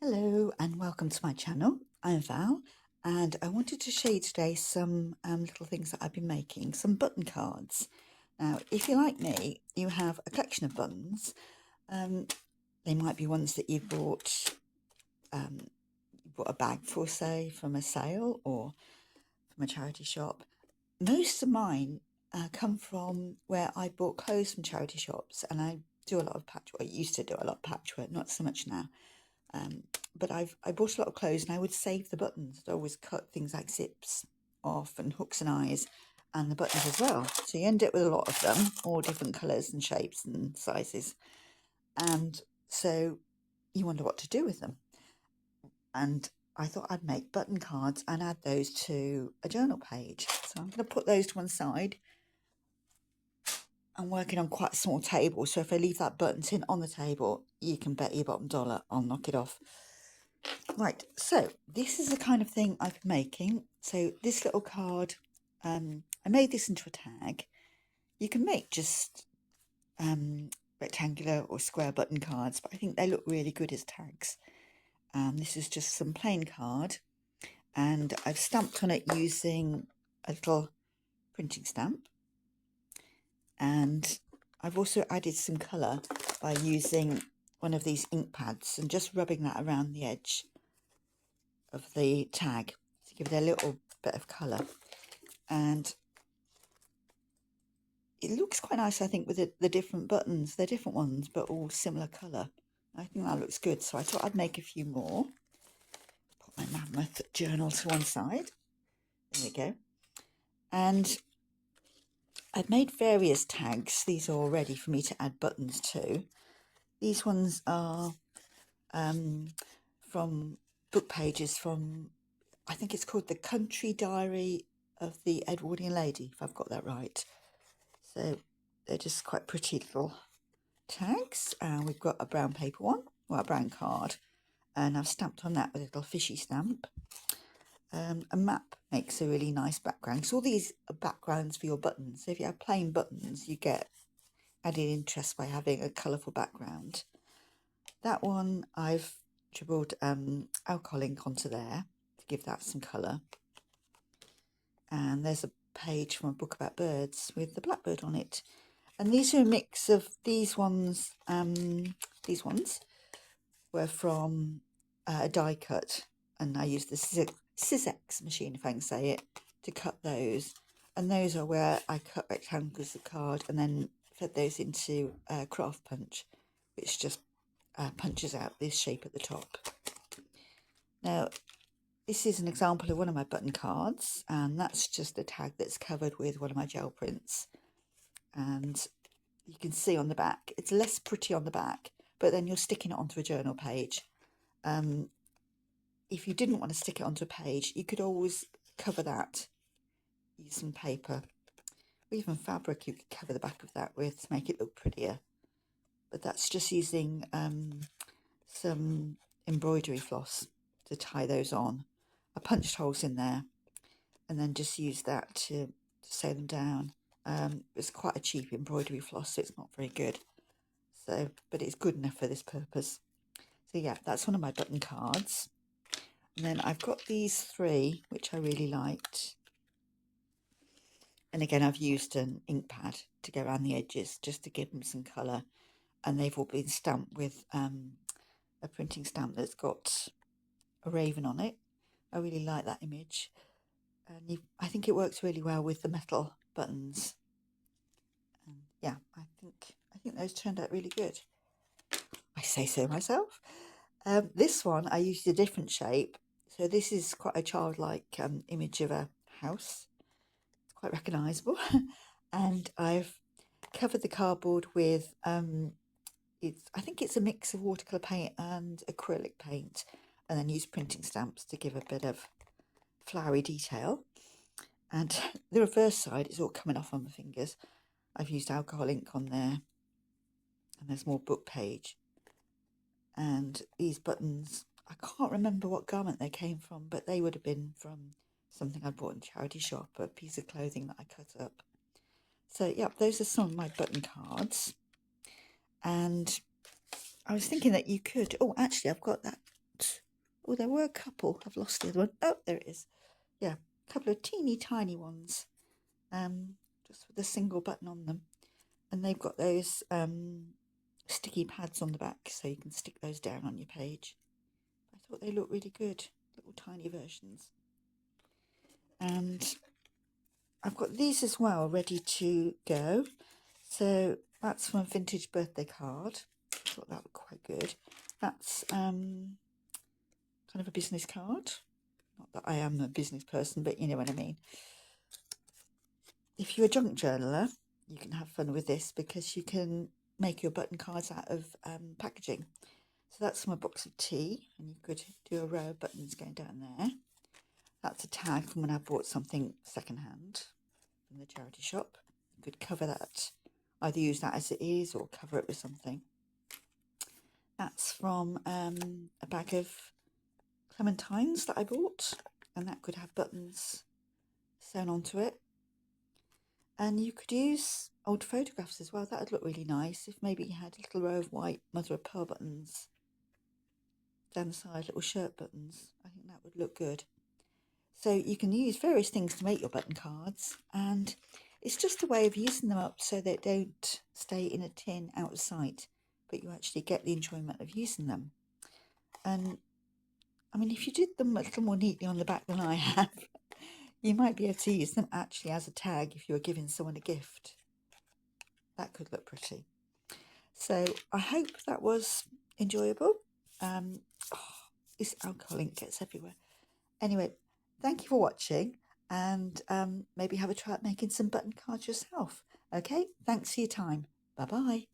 Hello and welcome to my channel. I'm Val and I wanted to show you today some little things that I've been making, some button cards. Now if you're like me, you have a collection of buttons. They might be ones that you bought a bag for, say, from a sale or from a charity shop. Most of mine come from where I bought clothes from charity shops, and I do a lot of patchwork. I used to do a lot of patchwork, not so much now. But I bought a lot of clothes and I would save the buttons. I'd always cut things like zips off and hooks and eyes and the buttons as well. So you end up with a lot of them, all different colours and shapes and sizes. And so you wonder what to do with them. And I thought I'd make button cards and add those to a journal page. So I'm going to put those to one side. I'm working on quite a small table, so if I leave that button tin on the table, you can bet your bottom dollar I'll knock it off. Right, so this is the kind of thing I've been making. So this little card, I made this into a tag. You can make just rectangular or square button cards, but I think they look really good as tags. This is just some plain card, and I've stamped on it using a little printing stamp. And I've also added some colour by using one of these ink pads and just rubbing that around the edge of the tag to give it a little bit of colour. And it looks quite nice, I think, with the different buttons. They're different ones, but all similar colour. I think that looks good, so I thought I'd make a few more. Put my mammoth journal to one side. There we go. And I've made various tags. These are all ready for me to add buttons to. These ones are from book pages from, I think it's called The Country Diary of the Edwardian Lady, if I've got that right. So they're just quite pretty little tags. And we've got a brown paper one, well, a brown card, and I've stamped on that with a little fishy stamp. A map makes a really nice background. So all these are backgrounds for your buttons. So if you have plain buttons, you get added interest by having a colourful background. That one I've dribbled alcohol ink onto there to give that some colour. And there's a page from a book about birds with the blackbird on it. And these are a mix of these ones were from a die cut, and I used the Sizex machine, if I can say it, to cut those. And those are where I cut rectangles of card and then fed those into craft punch, which just punches out this shape at the top. Now, this is an example of one of my button cards, and that's just a tag that's covered with one of my gel prints. And you can see on the back, it's less pretty on the back, but then you're sticking it onto a journal page. If you didn't want to stick it onto a page, you could always cover that, use some paper, or even fabric you could cover the back of that with to make it look prettier. But that's just using some embroidery floss to tie those on. I punched holes in there and then just used that to sew them down. It's quite a cheap embroidery floss, so it's not very good. So, but it's good enough for this purpose. So yeah, that's one of my button cards. And then I've got these three, which I really liked. And again, I've used an ink pad to go around the edges just to give them some colour. And they've all been stamped with a printing stamp that's got a raven on it. I really like that image. And I think it works really well with the metal buttons. And yeah, I think those turned out really good. I say so myself. This one, I used a different shape. So this is quite a childlike image of a house. It's quite recognisable. And I've covered the cardboard with, I think it's a mix of watercolour paint and acrylic paint. And then use printing stamps to give a bit of flowery detail. And the reverse side is all coming off on my fingers. I've used alcohol ink on there. And there's more book page. And these buttons, I can't remember what garment they came from, but they would have been from something I bought in a charity shop, a piece of clothing that I cut up. So yeah, those are some of my button cards. And I was thinking that you could, oh actually I've got that Oh, there were a couple. I've lost the other one. Oh, there it is. Yeah, a couple of teeny tiny ones, just with a single button on them. And they've got those sticky pads on the back, so you can stick those down on your page. I thought they looked really good, little tiny versions. And I've got these as well, ready to go. So that's from a vintage birthday card. I thought that looked quite good. That's kind of a business card. Not that I am a business person, but you know what I mean. If you're a junk journaler, you can have fun with this because you can make your button cards out of packaging. So that's from a box of tea, and you could do a row of buttons going down there. That's a tag from when I bought something secondhand from the charity shop. You could cover that, either use that as it is or cover it with something. That's from a bag of clementines that I bought, and that could have buttons sewn onto it. And you could use old photographs as well. That would look really nice if maybe you had a little row of white mother of pearl buttons down the side, little shirt buttons. I think that would look good. So you can use various things to make your button cards, and it's just a way of using them up so they don't stay in a tin out of sight, but you actually get the enjoyment of using them. And I mean, if you did them a little more neatly on the back than I have, you might be able to use them actually as a tag if you were giving someone a gift. That could look pretty. So I hope that was enjoyable. This alcohol ink gets everywhere. Anyway, thank you for watching, and maybe have a try at making some button cards yourself. Okay, thanks for your time. Bye-bye.